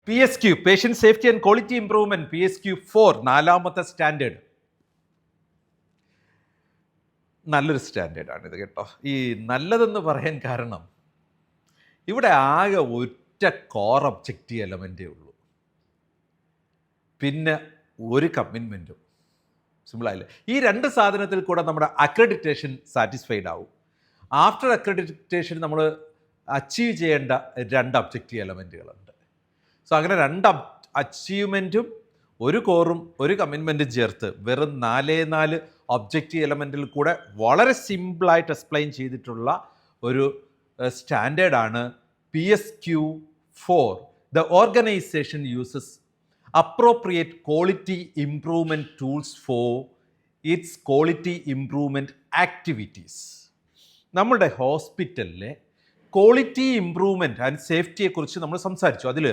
PSQ, Patient Safety and Quality Improvement, PSQ4, നാലാമത്തെ standard. നല്ലൊരു സ്റ്റാൻഡേർഡാണിത് കേട്ടോ. ഈ നല്ലതെന്ന് പറയാൻ കാരണം ഇവിടെ ആകെ ഒറ്റ കോർ ഒബ്ജക്റ്റീവ് എലമെൻറ്റേ ഉള്ളൂ, പിന്നെ ഒരു കമ്മിറ്റ്മെൻറ്റും. സിമ്പിളായില്ലേ? ഈ രണ്ട് സാധനത്തിൽ കൂടെ നമ്മുടെ അക്രഡിറ്റേഷൻ സാറ്റിസ്ഫൈഡ് ആവും. ആഫ്റ്റർ അക്രഡിറ്റേഷൻ നമ്മൾ അച്ചീവ് ചെയ്യേണ്ട രണ്ട് ഒബ്ജക്റ്റീവ് എലമെൻറ്റുകളുണ്ട്. സോ അങ്ങനെ രണ്ട് അച്ചീവ്മെൻറ്റും ഒരു കോറും ഒരു കമ്മിറ്റ്മെൻറ്റും ചേർത്ത് വെറും 4 ഒബ്ജക്റ്റീവ് എലമെൻറ്റിൽ കൂടെ വളരെ സിമ്പിളായിട്ട് എക്സ്പ്ലെയിൻ ചെയ്തിട്ടുള്ള ഒരു സ്റ്റാൻഡേർഡാണ് PSQ4. The organization uses appropriate quality improvement tools for its quality improvement activities. നമ്മുടെ ഹോസ്പിറ്റലിലെ ക്വാളിറ്റി ഇംപ്രൂവ്മെൻറ്റ് ആൻഡ് സേഫ്റ്റിയെക്കുറിച്ച് നമ്മൾ സംസാരിച്ചു. അതിൽ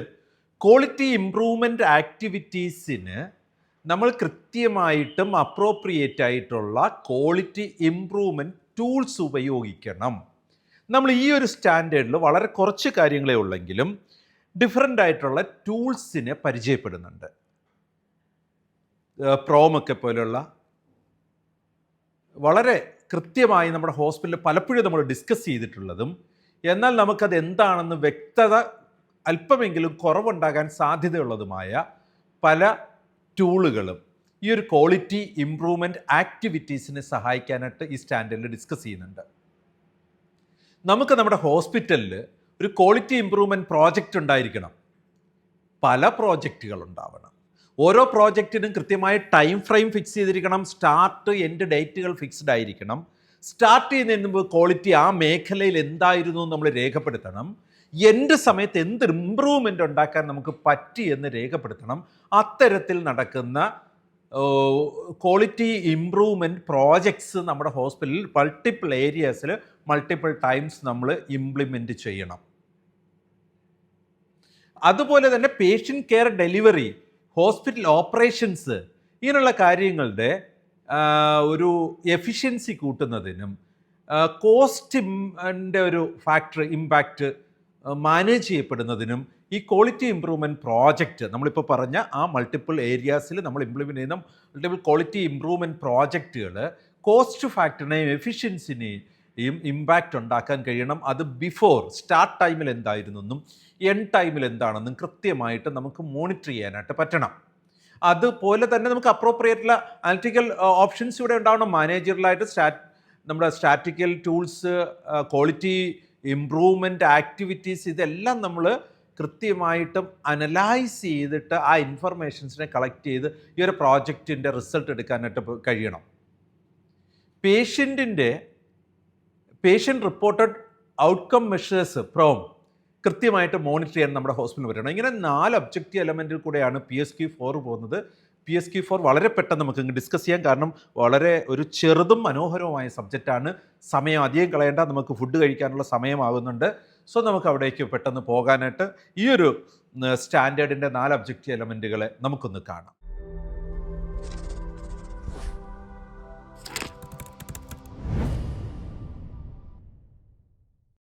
ക്വാളിറ്റി ഇംപ്രൂവ്മെൻറ്റ് ആക്ടിവിറ്റീസിന് നമ്മൾ കൃത്യമായിട്ടും അപ്രോപ്രിയേറ്റ് ആയിട്ടുള്ള ക്വാളിറ്റി ഇംപ്രൂവ്മെൻറ്റ് ടൂൾസ് ഉപയോഗിക്കണം. നമ്മൾ ഈ ഒരു സ്റ്റാൻഡേർഡിൽ വളരെ കുറച്ച് കാര്യങ്ങളേ ഉള്ളെങ്കിലും ഡിഫറൻ്റ് ആയിട്ടുള്ള ടൂൾസിനെ പരിചയപ്പെടുന്നുണ്ട്. പ്രോമൊക്കെ പോലെയുള്ള വളരെ കൃത്യമായി നമ്മുടെ ഹോസ്പിറ്റലിൽ പലപ്പോഴും നമ്മൾ ഡിസ്കസ് ചെയ്തിട്ടുള്ളതും എന്നാൽ നമുക്കത് എന്താണെന്ന് വ്യക്തത അല്പമെങ്കിലും കുറവുണ്ടാകാൻ സാധ്യതയുള്ളതുമായ പല ടൂളുകളും ഈ ഒരു ക്വാളിറ്റി ഇംപ്രൂവ്മെൻറ്റ് ആക്ടിവിറ്റീസിനെ സഹായിക്കാനായിട്ട് ഈ സ്റ്റാൻഡേർഡിൽ ഡിസ്കസ് ചെയ്യുന്നുണ്ട്. നമുക്ക് നമ്മുടെ ഹോസ്പിറ്റലിൽ ഒരു ക്വാളിറ്റി ഇംപ്രൂവ്മെൻറ്റ് പ്രോജക്റ്റ് ഉണ്ടായിരിക്കണം. പല പ്രോജക്റ്റുകൾ ഉണ്ടാവണം. ഓരോ പ്രോജക്റ്റിനും കൃത്യമായ ടൈം ഫ്രെയിം ഫിക്സ് ചെയ്തിരിക്കണം. സ്റ്റാർട്ട് എൻഡ് ഡേറ്റുകൾ ഫിക്സ്ഡ് ആയിരിക്കണം. സ്റ്റാർട്ട് ചെയ്യുന്നതിന് മുമ്പ് ക്വാളിറ്റി ആ മേഖലയിൽ എന്തായിരുന്നു നമ്മൾ രേഖപ്പെടുത്തണം. എൻഡ് സമയത്ത് എന്ത് ഇമ്പ്രൂവ്മെൻ്റ് ഉണ്ടാക്കാൻ നമുക്ക് പറ്റി എന്ന് രേഖപ്പെടുത്തണം. അത്തരത്തിൽ നടക്കുന്ന ക്വാളിറ്റി ഇംപ്രൂവ്മെൻറ്റ് പ്രോജക്ട്സ് നമ്മുടെ ഹോസ്പിറ്റലിൽ മൾട്ടിപ്പിൾ ഏരിയാസിൽ മൾട്ടിപ്പിൾ ടൈംസ് നമ്മൾ ഇംപ്ലിമെൻറ്റ് ചെയ്യണം. അതുപോലെ തന്നെ patient care delivery, hospital operations, ഇങ്ങനെയുള്ള കാര്യങ്ങളുടെ ഒരു എഫിഷ്യൻസി കൂട്ടുന്നതിനും കോസ്റ്റിൻ്റെ ഒരു ഫാക്ടർ ഇമ്പാക്റ്റ് മാനേജ് ചെയ്യപ്പെടുന്നതിനും ഈ ക്വാളിറ്റി ഇംപ്രൂവ്മെൻറ്റ് പ്രോജക്റ്റ് നമ്മളിപ്പോൾ പറഞ്ഞ ആ മൾട്ടിപ്പിൾ ഏരിയാസിൽ നമ്മൾ ഇംപ്ലിമെൻറ്റ് ചെയ്യുന്ന മൾട്ടിപ്പിൾ ക്വാളിറ്റി ഇംപ്രൂവ്മെൻറ്റ് പ്രോജക്റ്റുകൾ കോസ്റ്റ് ഫാക്ടറിനെയും എഫിഷ്യൻസിനെയും ഇമ്പാക്റ്റ് ഉണ്ടാക്കാൻ കഴിയണം. അത് ബിഫോർ സ്റ്റാർട്ട് ടൈമിൽ എന്തായിരുന്നു എന്നും എൻഡ് ടൈമിൽ എന്താണെന്നും കൃത്യമായിട്ട് നമുക്ക് മോണിറ്റർ ചെയ്യാനായിട്ട് പറ്റണം. അതുപോലെ തന്നെ നമുക്ക് അപ്രോപ്രിയേറ്റുള്ള അനലിറ്റിക്കൽ ഓപ്ഷൻസ് ഇവിടെ ഉണ്ടാവണം. മാനേജറിലായിട്ട് നമ്മുടെ സ്റ്റാറ്റിക്കൽ ടൂൾസ്, ക്വാളിറ്റി ഇംപ്രൂവ്മെൻറ്റ് ആക്ടിവിറ്റീസ്, ഇതെല്ലാം നമ്മൾ കൃത്യമായിട്ടും അനലൈസ് ചെയ്തിട്ട് ആ ഇൻഫർമേഷൻസിനെ കളക്ട് ചെയ്ത് ഈ ഒരു പ്രോജക്റ്റിൻ്റെ റിസൾട്ട് എടുക്കാനായിട്ട് കഴിയണം. Patient reported outcome measures PROM കൃത്യമായിട്ട് മോണിറ്റർ ചെയ്യാൻ നമ്മുടെ ഹോസ്പിറ്റലിൽ വരണം. ഇങ്ങനെ 4 ഒബ്ജക്റ്റീവ് എലമെൻറ്റിൽ കൂടെയാണ് PSQ4 പോകുന്നത്. PSQ4 വളരെ പെട്ടെന്ന് നമുക്ക് ഡിസ്കസ് ചെയ്യാം, കാരണം വളരെ ഒരു ചെറുതും മനോഹരവുമായ സബ്ജക്റ്റാണ്. സമയം അധികം കളയേണ്ട, നമുക്ക് ഫുഡ് കഴിക്കാനുള്ള സമയമാകുന്നുണ്ട്. സോ നമുക്ക് അവിടേക്ക് പെട്ടെന്ന് പോകാനായിട്ട് ഈ ഒരു സ്റ്റാൻഡേർഡിൻ്റെ 4 ഒബ്ജക്റ്റീവ് എലമെൻറ്റുകളെ നമുക്കൊന്ന് കാണാം.